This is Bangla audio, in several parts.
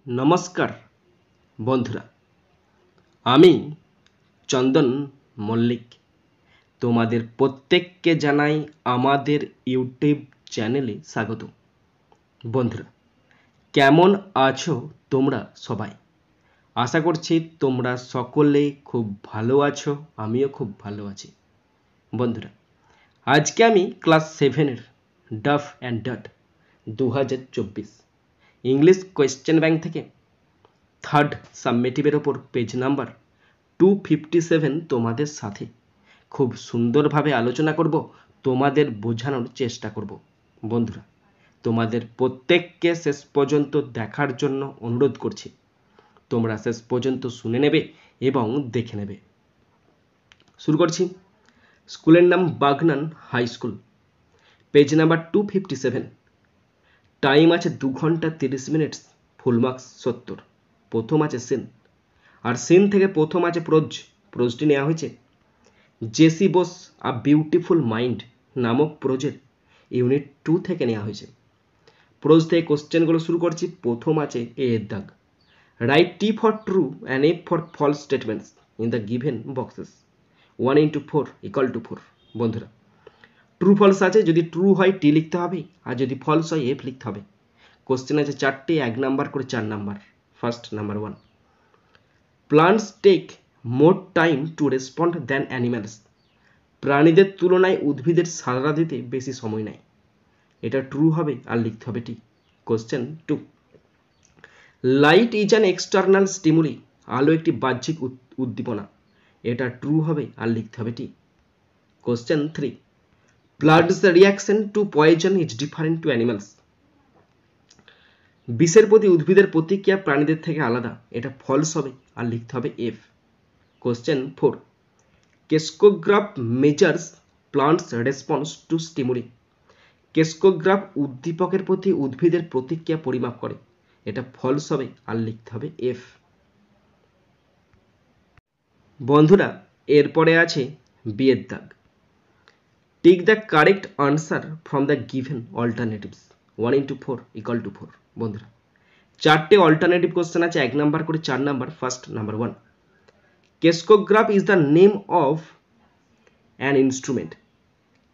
নমস্কার বন্ধুরা, আমি চন্দন মল্লিক তোমাদের প্রত্যেককে জানাই আমাদের ইউটিউব চ্যানেলে স্বাগত। বন্ধুরা, কেমন আছো তোমরা সবাই? আশা করছি তোমরা সকলে খুব ভালো আছো, আমিও খুব ভালো আছি। বন্ধুরা, আজকে আমি ক্লাস 7-এর Duff and Dutt 2024 English question bank থেকে থার্ড সাবমেটিভের ওপর পেজ নাম্বার 257 তোমাদের সাথে খুব সুন্দরভাবে আলোচনা করব, তোমাদের বোঝানোর চেষ্টা করব। বন্ধুরা, তোমাদের প্রত্যেককে শেষ পর্যন্ত দেখার জন্য অনুরোধ করছি। তোমরা শেষ পর্যন্ত শুনে নেবে এবং দেখে নেবে। শুরু করছি। স্কুলের নাম Bagnan high school, page number 257। Time আছে 2 ঘন্টা 30 মিনিট, ফুল মার্কস 70। প্রথম আছে সিন, আর সিন থেকে প্রথম আছে প্রোজটি নেওয়া হয়েছে J C Bose a beautiful mind নামক প্রোজের ইউনিট 2 থেকে নেওয়া হয়েছে। প্রোজ থেকে কোশ্চেনগুলো শুরু করছি। প্রথম আছে এ এর দাগ, write T for true and F for false statements in the given boxes 1 into 4 = 4। বন্ধুরা, ট্রু ফলস আছে, যদি ট্রু হয় টি লিখতে হবে, আর যদি ফলস হয় এফ লিখতে হবে। কোশ্চেন আছে 4টে, 1 নাম্বার করে 4 number. First number 1, plants take more time to respond than animals. প্রাণীদের তুলনায় উদ্ভিদের সাড়া দিতে বেশি সময় নেয়। এটা ট্রু হবে আর লিখতে হবে টি। Question 2, light is an external stimuli. আলো একটি বাহ্যিক উদ্দীপনা। এটা ট্রু হবে আর লিখতে হবে টি। Question 3, plant's reaction to poison is different to animals. বিষের প্রতি উদ্ভিদের প্রতিক্রিয়া প্রাণীদের থেকে আলাদা। এটা ফলস হবে আর লিখতে হবে F. Question 4, crescograph measures plants response to stimuli. Crescograph উদ্দীপকের প্রতি উদ্ভিদের প্রতিক্রিয়া পরিমাপ করে। এটা ফলস হবে আর লিখতে হবে এফ। বন্ধুরা, এরপরে আছে বি এর দাগ, tick the correct answer from the given alternatives 1 into 4 = 4। বন্ধুরা, 4টে অল্টারনেটিভ কোশ্চেন আছে, 1 নাম্বার করে 4 number. First number 1, crescograph is the name of an instrument.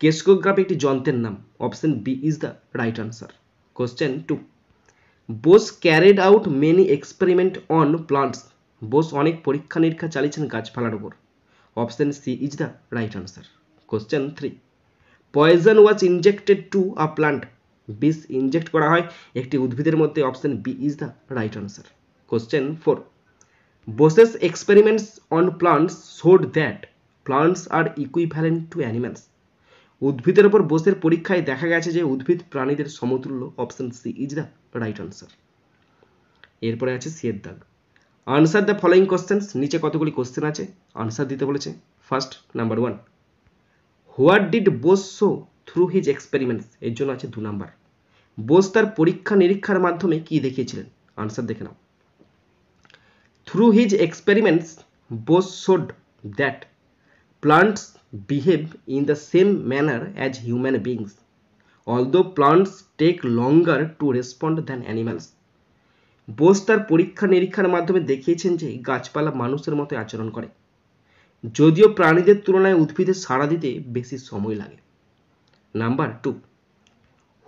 Crescograph একটি যন্ত্রের নাম। Option B is the right answer. Question 2, Bose carried out many experiment on plants. Bose অনেক পরীক্ষা নিরীক্ষা চালিয়েছেন গাছপালার উপর। Option C is the right answer. Question 3, poison was injected to a plant. বিষ ইনজেক্ট করা হয় একটি উদ্ভিদের মধ্যে। Option B is the right answer. Question 4, Bose's experiments on plants showed that plants are equivalent to animals. উদ্ভিদের উপর বোসের পরীক্ষায় দেখা গেছে যে উদ্ভিদ প্রাণীদের সমতুল্য। Option C is the right answer. এরপরে আছে সি এর দাগ, আনসার দ্য ফলোয়িং কোশ্চেন্স। নিচে কতগুলি কোশ্চেন আছে, আনসার দিতে বলেছে। First number 1, what did Bose show through his experiments. এর জন্য আছে 2 নাম্বার। বোস তার পরীক্ষা নিরীক্ষার মাধ্যমে কি দেখিয়েছিলেন? আনসার দেখে নাও। Through his experiments Bose showed that plants behave in the same manner as human beings, although plants take longer to respond than animals. Bose তার পরীক্ষা নিরীক্ষার মাধ্যমে দেখিয়েছেন যে গাছপালা মানুষের মতো আচরণ করে, যদিও প্রাণীদের তুলনায় উদ্ভিদের সাড়া দিতে বেশি সময় লাগে। Number 2,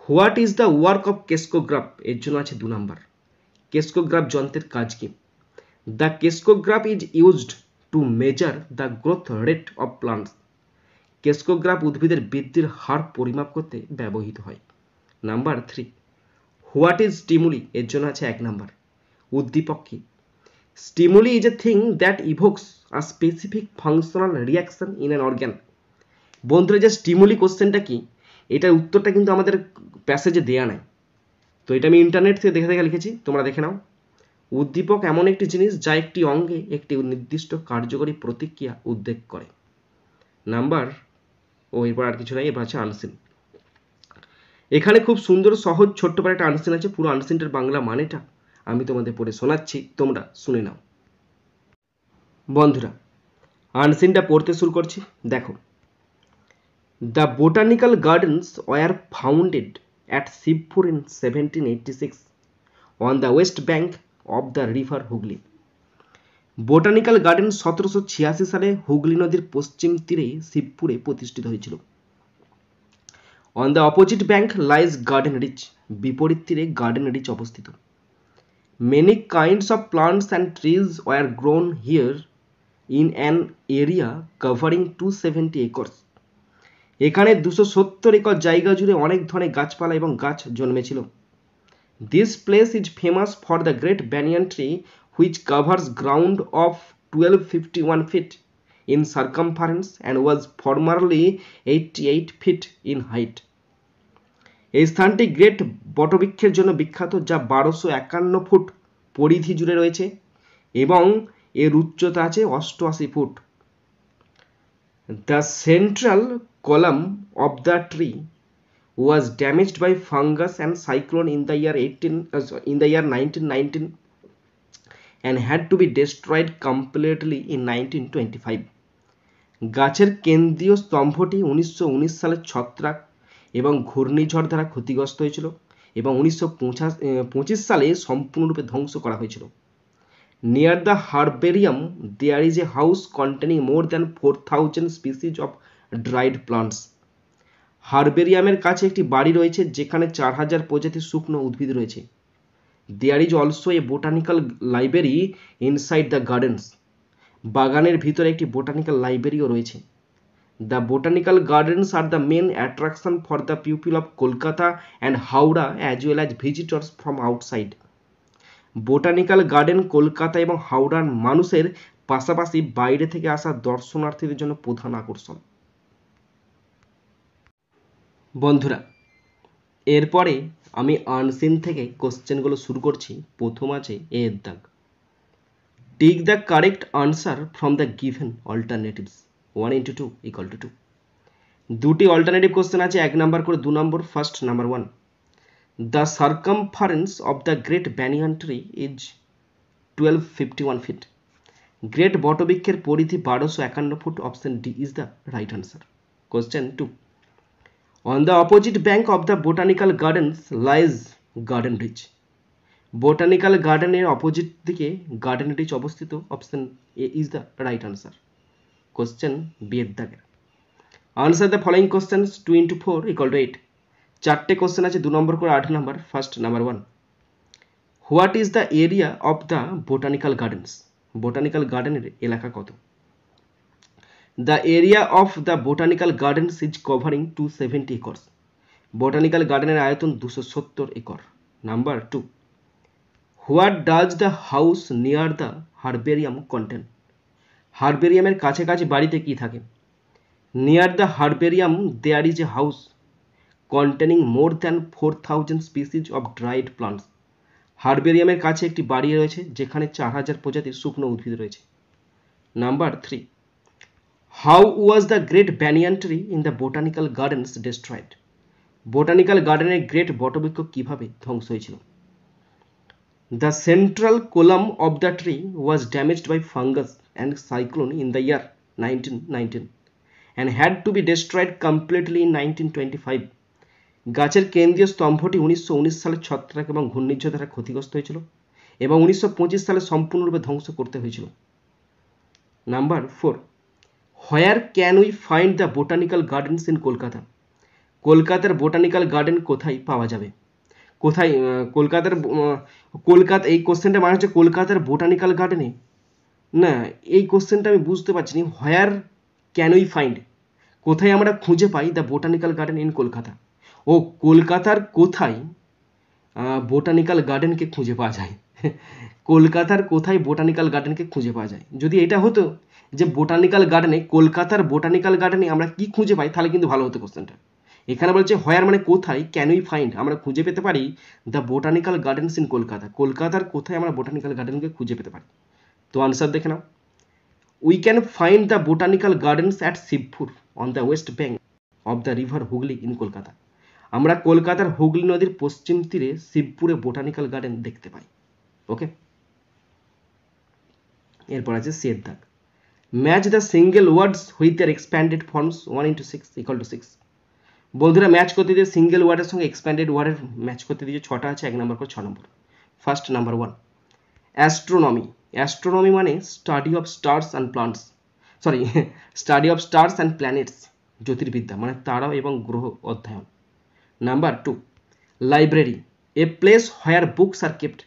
what is the work of crescograph. এর জন্য আছে 2 নাম্বার। কেসকোগ্রাফ যন্ত্রের কাজ কি? The crescograph is used to measure the growth rate of plants. কেসকোগ্রাফ উদ্ভিদের বৃদ্ধির হার পরিমাপ করতে ব্যবহৃত হয়। Number 3, what is stimuli. এর জন্য আছে 1 নাম্বার। উদ্দীপক কি? Stimuli is a thing that evokes a specific functional reaction in an organ. বন্ধুরা, যে স্টিমুলি কোশ্চেনটা কি, এটার উত্তরটা কিন্তু আমাদের প্যাসেজে দেয়া নাই, তো এটা আমি ইন্টারনেট থেকে দেখে লিখেছি, তোমরা দেখে নাও। উদ্দীপক এমন একটি জিনিস যা একটি অঙ্গে একটি নির্দিষ্ট কার্যকরী প্রতিক্রিয়া উদ্বেগ করে। নাম্বার এরপর আর কিছু নাই, এবার আছে আনসিন। এখানে খুব সুন্দর সহজ ছোট্ট করে একটা আনসিন আছে। পুরো আনসিনটার বাংলা মানেটা আমি তোমাদের পড়ে শোনাচ্ছি, তোমরা শুনে নাও। বন্ধুরা, আনসিনটা পড়তে শুরু করছি। দেখো, the botanical gardens were founded at Shibpur in 1786 on the west bank of the river Hooghly. Botanical garden 1786 সালে হুগলি নদীর পশ্চিম তীরে শিবপুরে প্রতিষ্ঠিত হয়েছিল। On the opposite bank lies Garden Reach, বিপরীত তীরে গার্ডেন রিচ অবস্থিত। Many kinds of plants and trees were grown here in an area covering 270 acres. এখানে 270 একর জায়গা জুড়ে অনেক ধরনের গাছপালা এবং গাছ জন্মেছিল। This place is famous for the great banyan tree which covers ground of 1251 feet in circumference and was formerly 88 feet in height. এই স্থানটি গ্রেট বটবৃক্ষের জন্য বিখ্যাত, যা 1251 ফুট পরিধি জুড়ে রয়েছে এবং এর উচ্চতা আছে 88 foot. The central column of the tree was damaged by fungus and cyclone in the year 1919 and had to be destroyed completely in 1925. গাছের কেন্দ্রীয় স্তম্ভটি 1919 সালে ছত্রাক এবং ঘূর্ণিঝড় দ্বারা ক্ষতিগ্রস্ত হয়েছিল এবং 1925 সালে সম্পূর্ণরূপে ধ্বংস করা হয়েছিল। Near the herbarium there is a house containing more than 4000 species of dried plants. হার্বেরিয়ামের কাছে একটি বাড়ি রয়েছে যেখানে 4000 প্রজাতির শুকনো উদ্ভিদ রয়েছে। There is also a botanical library inside the gardens. বাগানের ভিতরে একটি বোটানিক্যাল লাইব্রেরিও রয়েছে। The botanical gardens are the main attraction for the people of Kolkata and Howrah as well as visitors from outside. Botanical garden Kolkata এবং হাওড়ার মানুষের পাশাপাশি বাইরে থেকে আসা দর্শনার্থীদের জন্য প্রধান আকর্ষণ। বন্ধুরা, এরপরে আমি আনসিন থেকে কোশ্চেনগুলো শুরু করছি। প্রথম আছে এর দাগ। Take the correct answer from the given alternatives 1 into 2 equal to 2। দুটি অল্টারনেটিভ কোশ্চেন আছে, 1 নাম্বার করে 2 number. First number 1, the circumference of the great banyan tree is 1251 feet. Great বটবৃক্ষের পরিধি 1251 ফুট। Option D is the right answer. Question 2, on the opposite bank of the botanical gardens lies garden ridge. Botanical গার্ডেনের অপোজিট দিকে গার্ডেন রিচ অবস্থিত। Option A is the right answer. Question B এর দাগের। Answer the following questions 2 into 4 equal to 8। চারটে কোশ্চেন আছে, 2 নম্বর করে 8 number. First number 1, what is the area of the botanical gardens. Botanical গার্ডেনের এলাকা কত? The area of the botanical gardens is covering 270 acres. Botanical garden এর আয়তন 270 acre. Number 2, what does the house near the herbarium contain? হার্বেরিয়ামের কাছাকাছি বাড়িতে কি থাকে? Near the herbarium there is a house containing more than 4000 species of dried plants. হার্বেরিয়ামের কাছে একটি বাড়ি রয়েছে যেখানে 4000 প্রজাতির শুকনো উদ্ভিদ রয়েছে। Number 3, how was the great banyan tree in the botanical gardens destroyed? Botanical গার্ডেনের গ্রেট বটবৃক্ষ কিভাবে ধ্বংস হয়েছিল? The central column of the tree was damaged by fungus and cyclone in the year 1919 and had to be destroyed completely in 1925. গাছের কেন্দ্রীয় স্তম্ভটি 1919 সালে ছত্রাক এবং ঘূর্ণিঝড় দ্বারা ক্ষতিগ্রস্ত হয়েছিল এবং 1925 সালে সম্পূর্ণরূপে ধ্বংস করতে হয়েছিল। Number 4, where can we find the botanical gardens in Kolkata? কলকাতার বোটানিক্যাল গার্ডেন কোথায় পাওয়া যাবে? কোথায় কলকাতা, এই কোশ্চেনটা মানে হচ্ছে কলকাতার বোটানিক্যাল গার্ডেনে না। এই কোশ্চেনটা আমি বুঝতে পারছি না। হোয়ার ক্যান উই ফাইন্ড, কোথায় আমরা খুঁজে পাই the botanical garden in Kolkata. ও কলকাতার কোথায় বোটানিক্যাল গার্ডেনকে খুঁজে পাওয়া যায়। কলকাতার কোথায় বোটানিক্যাল গার্ডেনকে খুঁজে পাওয়া যায়। যদি এটা হতো যে বোটানিক্যাল গার্ডেনে, কলকাতার বোটানিক্যাল গার্ডেনে আমরা কি খুঁজে পাই, তাহলে কিন্তু ভালো হতো কোশ্চেনটা। এখানে বলছে হোয়ার মানে কোথায়, ক্যান উই ফাইন্ড আমরা খুঁজে পেতে পারি the botanical gardens in Kolkata. কলকাতার কোথায় আমরা বোটানিক্যাল গার্ডেনকে খুঁজে পেতে পারি। তো আনসার দেখে নাও। We can find the botanical gardens at Shibpur on the west bank of the river Hooghly in Kolkata. আমরা কলকাতার হুগলি নদীর পশ্চিম তীরে শিবপুরে বোটানিক্যাল গার্ডেন দেখতে পাই। ওকে, এরপর আছে সি এর দাগ। Match the single words with their expanded forms 1 into 6 equal to 6। বন্ধুরা ম্যাচ করতে দিয়ে সিঙ্গেল ওয়ার্ডের সঙ্গে এক্সপ্যান্ডেড ওয়ার্ডের ম্যাচ করতে দিয়ে 6টা আছে, 1 নম্বর করে 6 number. First number 1, astronomy, astronomy মানে study of stars and planets, sorry study of stars and planets, জ্যোতির্বিদ্যা মানে তারা এবং গ্রহ অধ্যয়ন। Number 2, library, a place where books are kept,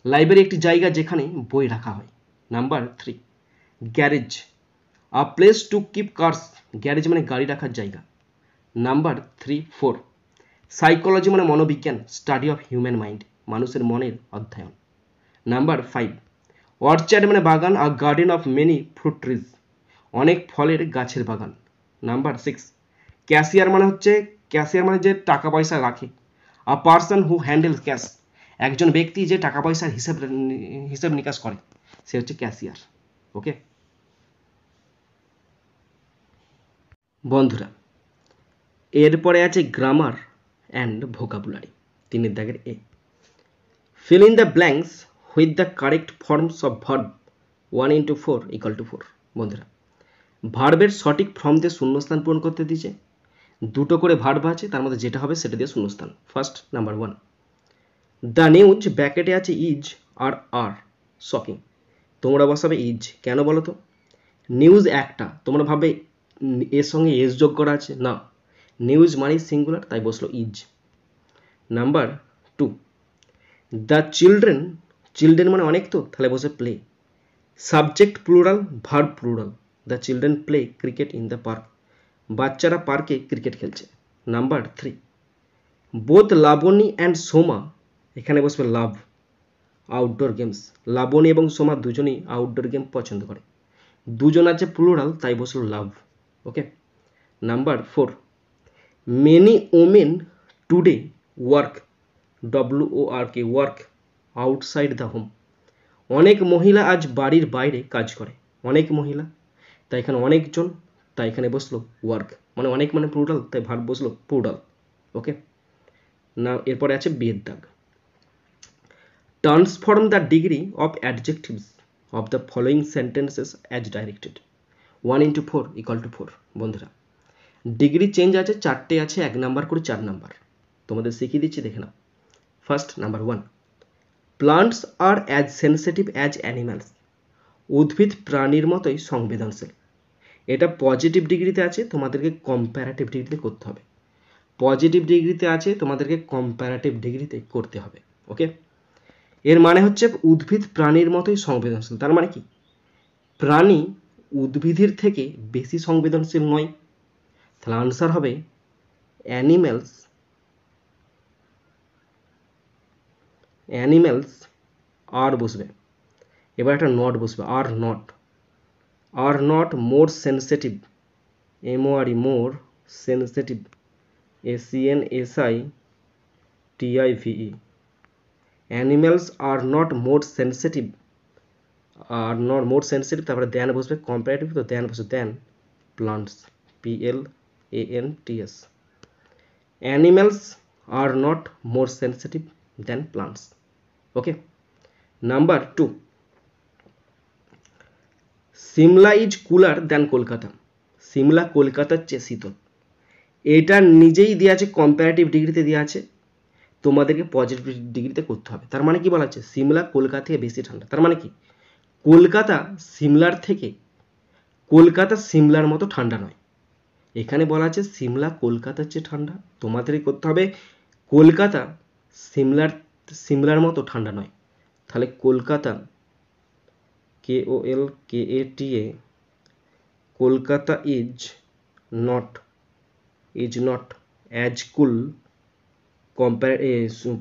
library একটি জায়গা যেখানে বই রাখা হয়। Number 3, garage, a place to keep cars, garage মানে গাড়ি রাখার জায়গা। নাম্বার 3, 4, সাইকোলজি মানে মনোবিজ্ঞান, স্টাডি অফ হিউম্যান মাইন্ড, মানুষের মনের অধ্যয়ন। নাম্বার 5, অর্চার্ড মানে বাগান, আ garden of many fruit trees, অনেক ফলের গাছের বাগান। নাম্বার 6, ক্যাশিয়ার মানে হচ্ছে, ক্যাশিয়ার মানে যে টাকা পয়সা রাখে, a person who handle cash, একজন ব্যক্তি যে টাকা পয়সার হিসাব নিকাশ করে সে হচ্ছে ক্যাশিয়ার। ওকে বন্ধুরা, এরপরে আছে গ্রামার অ্যান্ড ভোকাবুলারি, 3 দাগের এ, fill in the blanks with the correct forms of verb 1 into 4 equal to 4। বন্ধুরা, ভার্বের সঠিক ফর্ম দিয়ে শূন্যস্থান পূরণ করতে দিয়েছে, দুটো করে ভার্ব আছে, তার মধ্যে যেটা হবে সেটা দিয়ে শূন্যস্থান। ফার্স্ট নাম্বার 1, দ্য নিউজ, ব্র্যাকেটে আছে ইজ আর শকিং, তোমরা বসাবে ইজ, কেন বলো তো? নিউজ একটা, তোমরা ভাবে এর সঙ্গে এস যোগ করা আছে, না, নিউজ মানে সিঙ্গুলার, তাই বসলো is. Number 2, the children, children মানে অনেক তো, তাহলে বসে play, subject plural, verb plural, the children play cricket in the park, বাচ্চারা পার্কে ক্রিকেট খেলছে। Number 3, both Labani and Soma, এখানে বসবে লাভ, আউটডোর গেমস, লাবণী এবং সোমা দুজনেই আউটডোর গেম পছন্দ করে, দুজন আছে প্লুরাল, তাই বসলো লাভ। Okay number 4, many women today work, WORK, work outside the home, অনেক মহিলা আজ বাড়ির বাইরে কাজ করে, অনেক মহিলা, তাই এখানে অনেকজন, তাই এখানে বসলো ওয়ার্ক, মানে অনেক মানে প্লুরাল, তাই ভার্ব বসলো প্লুরাল। ওকে না, এরপরে আছে বিয়ের দাগ, transform the degree of adjectives of the following sentences as directed 1 into 4 equal to 4। বন্ধুরা, ডিগ্রি চেঞ্জ আছে, 4টে আছে, 1 নাম্বার করে 4 নাম্বার, তোমাদের শিখিয়ে দিচ্ছি, দেখে নাও। First number 1, plants are as sensitive as animals, উদ্ভিদ প্রাণীর মতোই সংবেদনশীল, এটা পজিটিভ ডিগ্রিতে আছে, তোমাদেরকে কম্প্যারেটিভ ডিগ্রিতে করতে হবে, পজিটিভ ডিগ্রিতে আছে, তোমাদেরকে কম্প্যারেটিভ ডিগ্রিতে করতে হবে। ওকে, এর মানে হচ্ছে উদ্ভিদ প্রাণীর মতোই সংবেদনশীল, তার মানে কি প্রাণী উদ্ভিদের থেকে বেশি সংবেদনশীল নয়, তাহলে আনসার হবে অ্যানিম্যালস, অ্যানিম্যালস আর বসবে, এবার একটা নট বসবে, আর not more sensitive, MORE more sensitive, SENSITIVE, animals are not more sensitive, are not more sensitive, তারপরে দেন বসবে কম্পারেটিভ, তো দেন বসবে than plants, PLANTS, animals are not more sensitive than plants. Okay number 2, Shimla is cooler than Kolkata, Shimla কলকাতার চেয়ে শীতল, এটা নিজেই দেওয়া আছে, কম্পারেটিভ ডিগ্রিতে দেওয়া আছে, তোমাদেরকে পজিটিভ ডিগ্রিতে করতে হবে। তার মানে কি বলা আছে, সিমলা কলকাতা থেকে বেশি ঠান্ডা, তার মানে কি কলকাতা সিমলার মতো ঠান্ডা নয়, এখানে বলা আছে সিমলা কলকাতার চেয়ে ঠান্ডা, তোমাদেরকে করতে হবে কলকাতা সিমলার মতো ঠান্ডা নয়, তাহলে Kolkata KOLKATA, Kolkata is not as cool,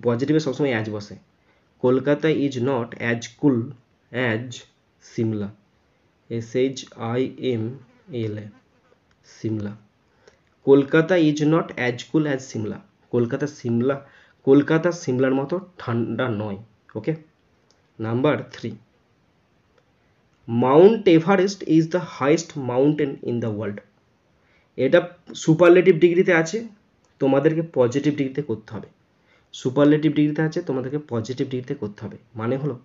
পজিটিভে সবসময় অ্যাজ বসে, Kolkata is not as cool as Shimla, SHIMLA, Shimla, Kolkata is not as cool as Shimla, Kolkata সিমলার মতো ঠান্ডা নয়। Okay number 3, Mount Everest is the highest mountain in the world, এটা সুপারলেটিভ ডিগ্রিতে আছে, তোমাদেরকে পজিটিভ ডিগ্রিতে করতে হবে, সুপারলেটিভ ডিগ্রিতে আছে, তোমাদেরকে পজিটিভ ডিগ্রিতে করতে হবে, মানে হলো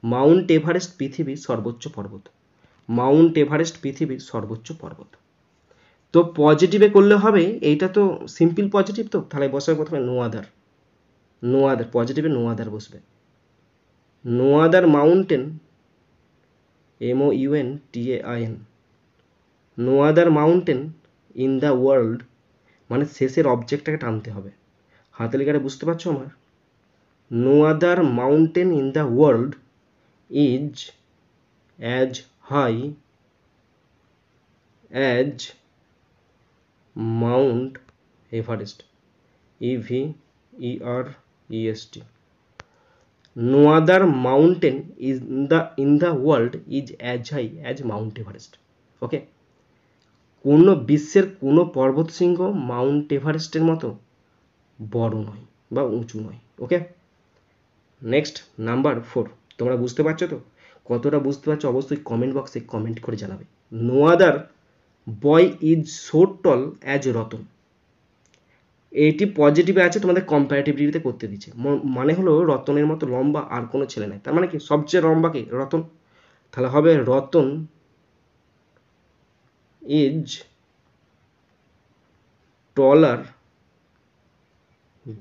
মাউন্ট এভারেস্ট পৃথিবীর সর্বোচ্চ পর্বত, মাউন্ট এভারেস্ট পৃথিবীর সর্বোচ্চ পর্বত, তো পজিটিভে করলে হবে, এইটা তো সিম্পল পজিটিভ, তো তাহলে বসবে প্রথমে নো আদার, পজিটিভে নো আদার বসবে। No other mountain MOUNTAIN no other mountain in the world, মানে শেষের অবজেক্টটাকে টানতে হবে। হাতে লেখাটা বুঝতে পারছো আমার? No other mountain in the world is as high as Mount Everest, EVEREST. No other mountain in the world is as high as Mount Everest. ওকে, কোনো বিশ্বের কোনো পর্বতশৃঙ্গ মাউন্ট এভারেস্টের মতো বড় নয় বা উঁচু নয়। ওকে, নেক্সট নাম্বার 4। তোমরা বুঝতে পারছো তো? কতটা বুঝতে পারছো অবশ্যই কমেন্ট বক্সে কমেন্ট করে জানাবে। No other boy is so tall as Ratan. এইটি পজিটিভে আছে, তোমাদের কম্পারেটিভিটিতে করতে দিচ্ছে। মানে হলো রতনের মতো লম্বা আর কোনো ছেলে নাই। তার মানে কি সবচেয়ে লম্বা কি? রতন। তাহলে হবে Ratan is taller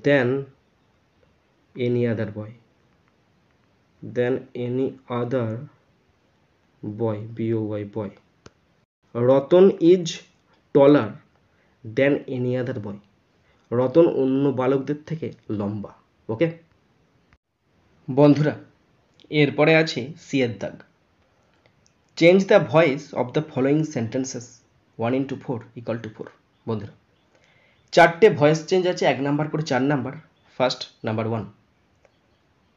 than any other boy, BOY boy. Ratan is taller than any other boy. Ratan অন্য বালকদের থেকে লম্বা। ওকে বন্ধুরা, এরপরে আছে সি এর দাগ। Change the voice of the following sentences 1 into 4 = 4। বন্ধুরা, চারটে ভয়েস চেঞ্জ আছে, 1 নাম্বার করে 4 number. First number 1,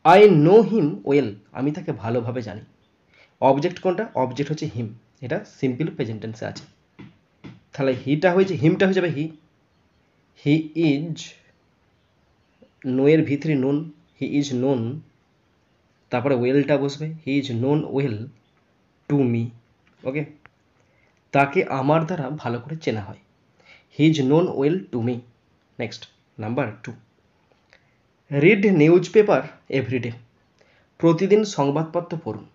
I know him well. আমি তাকে ভালোভাবে জানি। অবজেক্ট কোনটা? অবজেক্ট হচ্ছে হিম। এটা সিম্পল প্রেজেন্ট টেন্সে আছে। তাহলে হিমটা হয়ে যাবে হি। হি ইজ, নো এর ভিতরে নোন, হি ইজ নোন। তারপরে ওয়েলটা বসবে, he is known well to me. Okay, তাকে আমার দ্বারা ভালো করে চেনা হয়। He is known well to me. Next number 2, read newspaper everyday. প্রতিদিন সংবাদপত্র পড়ুন।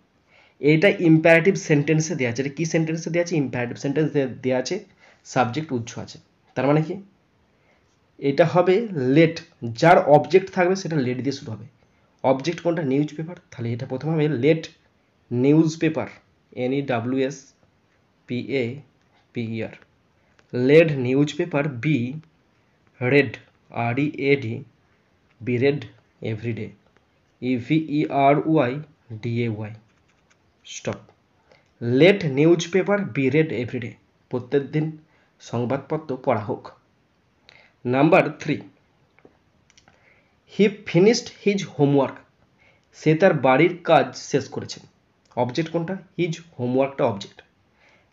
এটা ইম্পারেটিভ সেন্টেন্সে দেওয়া আছে। এটা কি সেন্টেন্সে দেওয়া আছে? ইম্পারেটিভ সেন্টেন্স দেওয়া আছে, সাবজেক্ট উৎস আছে। তার মানে কি এটা হবে লেট। যার অবজেক্ট থাকবে সেটা লেট দিয়ে শুরু হবে। অবজেক্ট কোনটা? Newspaper. তাহলে এটা প্রথম হবে let newspaper, NEWSPAPER। Let newspaper be read, READ, be read everyday, EVERYDAY। Stop. Let newspaper be read everyday. প্রত্যেক দিন সংবাদপত্র পড়া হোক। Number 3, he finished his homework. সে তার বাড়ির কাজ শেষ করেছেন। অবজেক্ট কোনটা? হিজ। হোমওয়ার্কটা অবজেক্ট।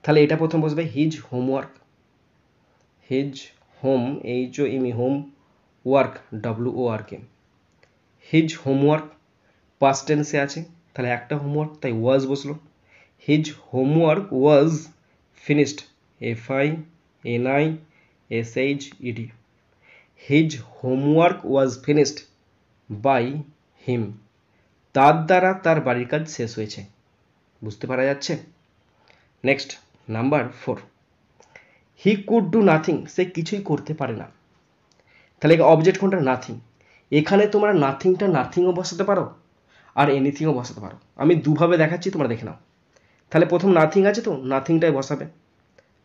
তাহলে এটা প্রথম বসবে his homework. His home, HOME, home, work, WORK। His homework past টেন্সে আছে, তাহলে একটা হোমওয়ার্ক তাই ওয়াজ বসলো। His homework was finished, FINISHED। His homework was finished by him. তার দ্বারা তার বাড়ির কাজ শেষ হয়েছে। বুঝতে পারা যাচ্ছে? Next number 4, he could do nothing. সে কিছুই করতে পারে না। তাহলে অবজেক্ট কোনটা? নাথিং। এখানে তোমরা নাথিংটা নাথিংও বসাতে পারো আর এনিথিংও বসাতে পারো। আমি দুভাবে দেখাচ্ছি, তোমরা দেখে নাও। তাহলে প্রথম নাথিং আছে তো, নাথিংটাই বসাবে।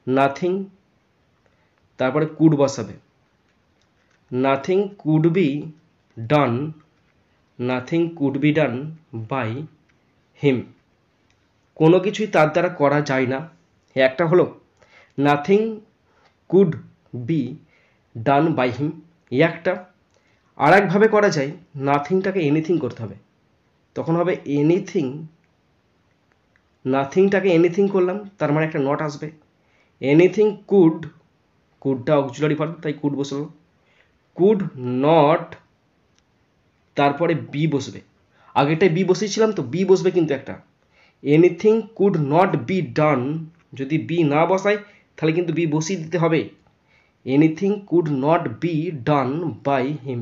নাথিং, তারপরে কুড বসাবে। Nothing could be done, nothing could be done by him. কোনো কিছুই তার দ্বারা করা যায় না, একটা হলো। Nothing could be done by him, একটা। আর একভাবে করা যায়, নাথিংটাকে এনিথিং করতে হবে, তখন হবে এনিথিং। নাথিংটাকে এনিথিং করলাম, তার মানে একটা নট আসবে। এনিথিং কুড, কুডটা অক্সিলারি ভার্ব তাই কুড বসলো। কুড নট, তারপরে বি বসবে। আগেটাই বি বসিয়েছিলাম তো, বি বসবে কিন্তু একটা। এনিথিং কুড নট বি ডান, যদি বি না বসাই তাহলে কিন্তু বি বসিয়ে দিতে হবে। Anything could not be done by him.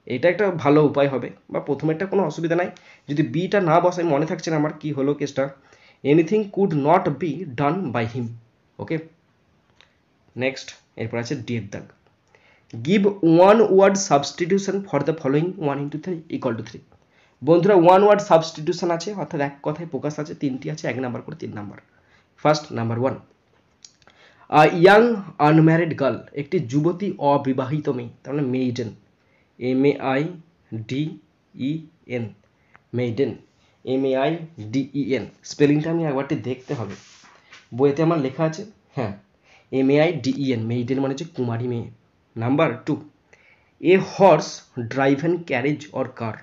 এটা একটা ভালো উপায় হবে, বা প্রথমেরটা কোনো অসুবিধা নাই। যদি বিটা না বসাই, মনে থাকছে না আমার কি হলো কেসটা। Anything could not be done by him. Okay, next এরপর আছে ডি এর দাগ। Give one word substitution for the following 1 into 3 = 3। বন্ধুরা ওয়ান ওয়ার্ড সাবস্টিটিউশন আছে, অর্থাৎ এক কথায় প্রকাশ আছে, তিনটি আছে, 1 নাম্বার করে 3 নাম্বার। ফার্স্ট নাম্বার 1, আ ইয়াং আনম্যারিড গার্ল, একটি যুবতী অবিবাহিত মেয়ে, তার মানে মেইডেন, MAIDEN, মেইডেন, MAIDEN। স্পেলিংটা আমি একবারটি দেখতে হবে, বইতে আমার লেখা আছে, হ্যাঁ MAIDEN, মেইডেন মানে হচ্ছে কুমারী মেয়ে। Number 2, a horse driven carriage or car,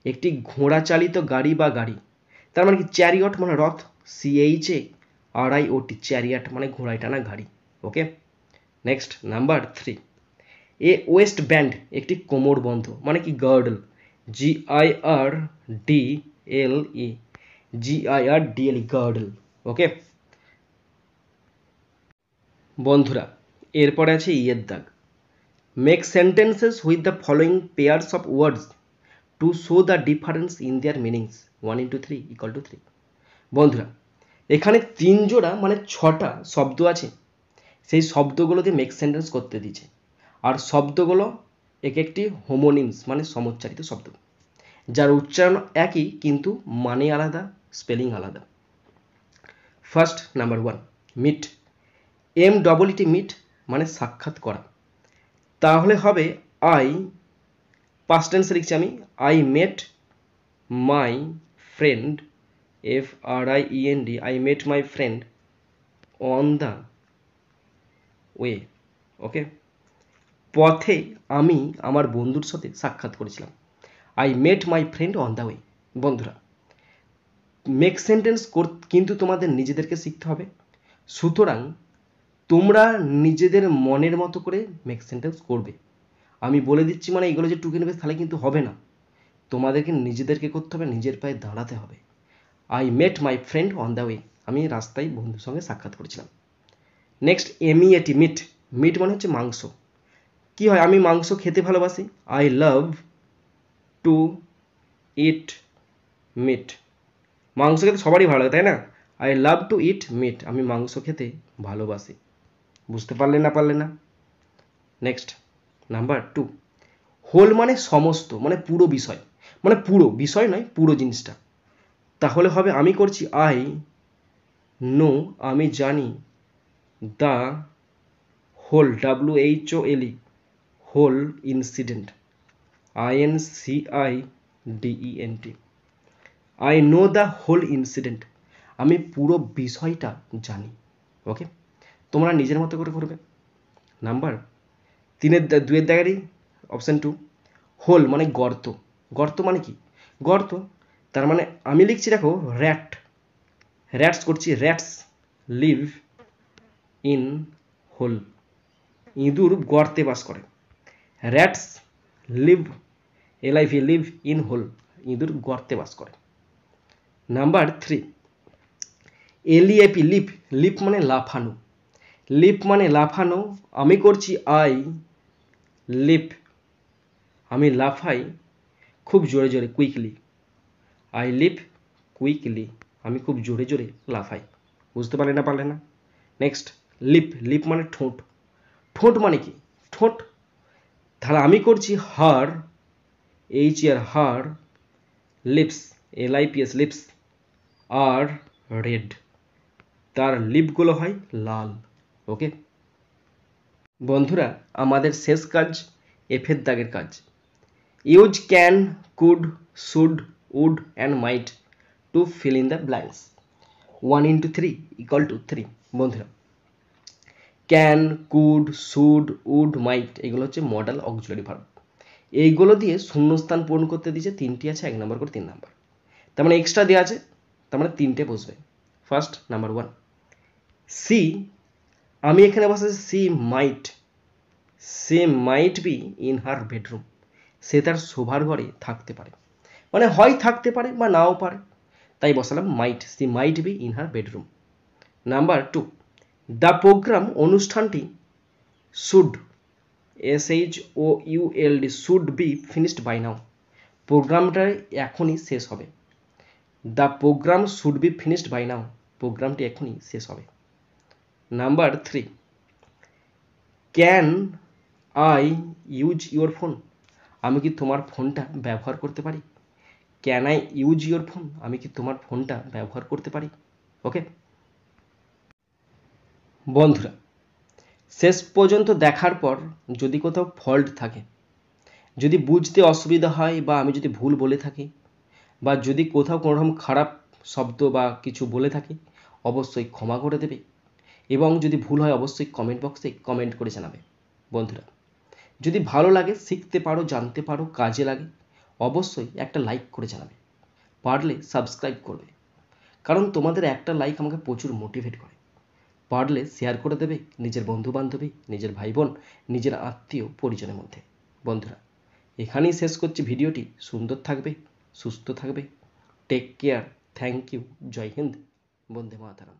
একটি ঘোড়া চালিত গাড়ি বা গাড়ি, তার মানে কি চ্যারিয়ট মানে রথ, CHARIOT, চ্যারিয়ট মানে ঘোড়ায় টানা গাড়ি। ওকে, নেক্সট নাম্বার 3, এ ওয়েস্ট ব্যান্ড, একটি কোমর বন্ধ মানে কি গার্ডল, GIRDLE, গার্ডল। ওকে বন্ধুরা, এরপরে আছে ইয়ের দাগ। Make sentences with the following pairs of words to show the difference in their meanings, 1 × 3 = 3। বন্ধুরা, এখানে 3 জোড়া মানে 6টা শব্দ আছে, সেই শব্দগুলো দিয়ে মেক সেন্টেন্স করতে দিয়েছে, আর শব্দগুলো এক একটি হোমোনিমস মানে সমোচ্চারিত শব্দ, যার উচ্চারণ একই কিন্তু মানে আলাদা, স্পেলিং আলাদা। First number 1, meet, MEET, meet মানে সাক্ষাৎ করা, তাহলে হবে আই, পাস্ট টেন্সে লিখছি আমি, I met my friend, FRIEND, I met my friend on the way. Okay, পথে আমি আমার বন্ধুর সাথে সাক্ষাৎ করেছিলাম, I met my friend on the way. বন্ধুরা, মেক সেন্টেন্স কিন্তু তোমাদের নিজেদেরকে শিখতে হবে, সুতরাং তোমরা নিজেদের মনের মতো করে মেক সেন্টেন্স করবে। আমি বলে দিচ্ছি মানে এগুলো যে টুকে নেবে তাহলে কিন্তু হবে না, তোমাদেরকে নিজেদেরকে করতে হবে, নিজের পায়ে দাঁড়াতে হবে। I met my friend on the way, আমি রাস্তায় বন্ধুর সঙ্গে সাক্ষাৎ করেছিলাম। নেক্সট MEAT, মিট, মিট মানে হচ্ছে মাংস। কি হয়, আমি মাংস খেতে ভালোবাসি, I love to it meet, মাংস খেতে সবারই ভালো লাগে তাই না, I love to it meet, আমি মাংস খেতে ভালোবাসি। বুঝতে পারলে না পারলে না। নেক্সট নাম্বার 2, হোল মানে সমস্ত মানে পুরো বিষয়, মানে পুরো বিষয় নয়, পুরো জিনিসটা, তাহলে হবে আমি করছি আই নো, আমি জানি, the whole, WHOLE, whole incident, INCIDENT, I know the whole incident, আমি পুরো বিষয়টা জানি। ওকে, তোমরা নিজের মতো করে করবে। নাম্বার 2 দাগেরই অপশান 2, হোল মানে গর্ত, গর্ত মানে কি গর্ত, তার মানে আমি লিখছি দেখো র্যাট, র্যাটস করছি, র্যাটস লিভ ইন হোল, ইঁদুর গর্তে বাস করে, rats live live in hole, ইঁদুর গর্তে বাস করে। নাম্বার 3, LEAP, লিপ, লিপ মানে লাফানো, লিপ মানে লাফানো, আমি করছি আই লিপ, আমি লাফাই খুব জোরে জোরে, কুইকলি, আই লিপ কুইকলি, আমি খুব জোরে জোরে লাফাই। বুঝতে পারলে না পারলে না। নেক্সট লিপ, লিপ মানে ঠোঁট, ঠোঁট মানে কি ঠোঁট, তাহলে আমি করছি হার, হার লিপস, LIPS, লিপস আর রেড, তার লিপগুলো হয় লাল। ওকে বন্ধুরা, আমাদের শেষ কাজ এফের দাগের কাজ। Use can, could, should, would and might to fill in the blanks, 1 × 3 = 3। বন্ধুরা, can, could, should, would, might এগুলো হচ্ছে মডেল অক্সিলারি ভার্ব, এইগুলো দিয়ে শূন্যস্থান পূরণ করতে দিয়েছে, 3টি আছে, 1 নাম্বার করে 3 নাম্বার, তার মানে এক্সট্রা দেওয়া আছে, তার মানে 3টে বসবে। ফার্স্ট নাম্বার 1, সি, আমি এখানে বসাচ্ছি she might be in her bedroom, সে তার শোবার ঘরে থাকতে পারে, মানে হয় থাকতে পারে বা নাও পারে, তাই বসালাম might, she might be in her bedroom. Number 2, the programme, অনুষ্ঠানটি, should, SHOULD, should be finished by now, প্রোগ্রামটা এখনই শেষ হবে, the programme should be finished by now, প্রোগ্রামটি এখনই শেষ হবে। Number 3, can I use your phone, আমি কি তোমার ফোনটা ব্যবহার করতে পারি, can I use your phone? আমি কি তোমার ফোনটা ব্যবহার করতে পারি? ওকে বন্ধুরা, শেষ পর্যন্ত দেখার পর যদি কোথাও ফল্ট থাকে, যদি বুঝতে অসুবিধা হয় বা আমি যদি ভুল বলে থাকি বা যদি কোথাও কোনোরকম খারাপ শব্দ বা কিছু বলে থাকি, অবশ্যই ক্ষমা করে দেবে এবং যদি ভুল হয় অবশ্যই কমেন্ট বক্সে কমেন্ট করে জানাবে। বন্ধুরা, যদি ভালো লাগে, শিখতে পারো, জানতে পারো, কাজে লাগে, অবশ্যই একটা লাইক করে জানাবে, পারলে সাবস্ক্রাইব করবে, কারণ তোমাদের একটা লাইক আমাকে প্রচুর মোটিভেট করে। পারলে শেয়ার করে দেবে নিজের বন্ধু বান্ধবী, নিজের ভাই বোন, নিজের আত্মীয় পরিজনের মধ্যে। বন্ধুরা, এখানেই শেষ করছি ভিডিওটি। সুন্দর থাকবে, সুস্থ থাকবে, টেক কেয়ার, থ্যাংক ইউ, জয় হিন্দ, বন্দে মাতরম।